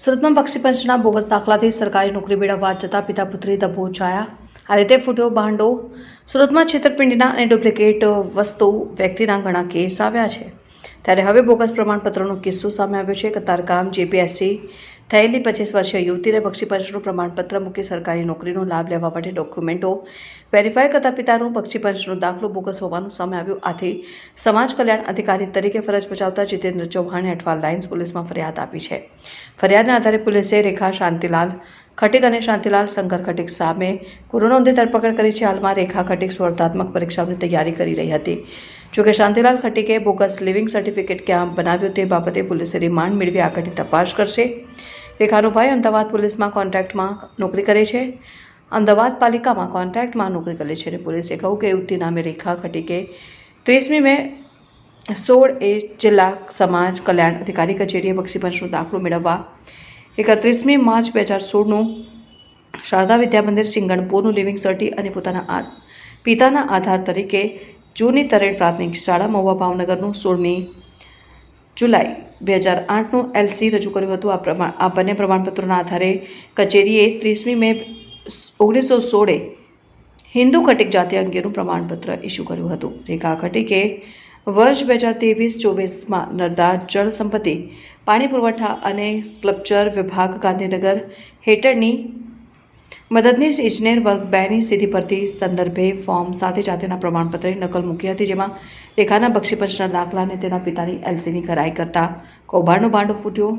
સુરતમાં બક્ષી પંચના બોગસ દાખલાથી સરકારી નોકરી મેળવવા જતા પિતા પુત્રી દબોચાયા. આ રીતે ફૂટ્યો ભાંડો. સુરતમાં છેતરપિંડીના અને ડુપ્લિકેટ વસ્તુ વ્યક્તિના ઘણા કેસ આવ્યા છે. ત્યારે હવે બોગસ પ્રમાણપત્રનો કિસ્સો સામે આવ્યો છે. કતારગામ જીપીએસસી થયેલી 25 વર્ષીય યુવતીને બક્ષી પંચનું પ્રમાણપત્ર મૂકી સરકારી નોકરીનો લાભ લેવા માટે ડોક્યુમેન્ટો વેરીફાઈ કરતા પિતાનો બક્ષી પંચનો દાખલો બોગસ હોવાનું સામે આવ્યું. આથી સમાજ કલ્યાણ અધિકારી તરીકે ફરજ બજાવતા જીતેન્દ્ર ચૌહાણે અઠવાલ લાઇન્સ પોલીસમાં ફરિયાદ આપી છે. ફરિયાદના આધારે પોલીસે રેખા શાંતિલાલ ખટીક અને શાંતિલાલ શંકર ખટીક સામે ગુનો નોંધી ધરપકડ કરી છે. હાલમાં રેખા ખટીક સ્પર્ધાત્મક પરીક્ષાઓની તૈયારી કરી રહી હતી. જોકે શાંતિલાલ ખટીકે બોગસ લિવિંગ સર્ટિફિકેટ ક્યાં બનાવ્યું તે બાબતે પોલીસે રિમાન્ડ મેળવી આગળની તપાસ કરશે. રેખાનો ભાઈ અમદાવાદ પોલીસમાં કોન્ટ્રાક્ટમાં નોકરી કરે છે. અમદાવાદ પાલિકામાં કોન્ટ્રાક્ટમાં નોકરી કરે છે અને પોલીસે કહ્યું કે યુવતી નામે રેખા ખટીકે 30મી મે 16 જિલ્લા સમાજ કલ્યાણ અધિકારી કચેરીએ બક્ષી પંચનો દાખલો મેળવવા 31મી માર્ચ 2016નું શારદા વિદ્યા મંદિર સિંગણપુરનું લિવિંગ સર્ટી અને પોતાના પિતાના આધાર તરીકે જૂની તરેડ પ્રાથમિક શાળા મહુવા ભાવનગરનું 16મી જુલાઈ 2008નું એલસી રજૂ કર્યું હતું. આ બંને પ્રમાણપત્રોના આધારે કચેરીએ 30મી મે 1916 હિન્દુ ખટીક જાતિ અંગેનું પ્રમાણપત્ર ઇસ્યુ કર્યું હતું. રેખા ખટીકે વર્ષ 2023-24માં નર્મદા જળ સંપત્તિ પાણી પુરવઠા અને સ્કલ્પચર વિભાગ ગાંધીનગર હેઠળની મદદનીશ ઇજનેર વર્ગ 2ની સીધી ભરતી સંદર્ભે ફોર્મ સાથે જાતિના પ્રમાણપત્રની નકલ મૂકી હતી, જેમાં રેખાના બક્ષી પંચના દાખલા અને તેના પિતાની એલસીની ખરાઈ કરતા કૌભાંડનો ભાંડો ફૂટ્યો.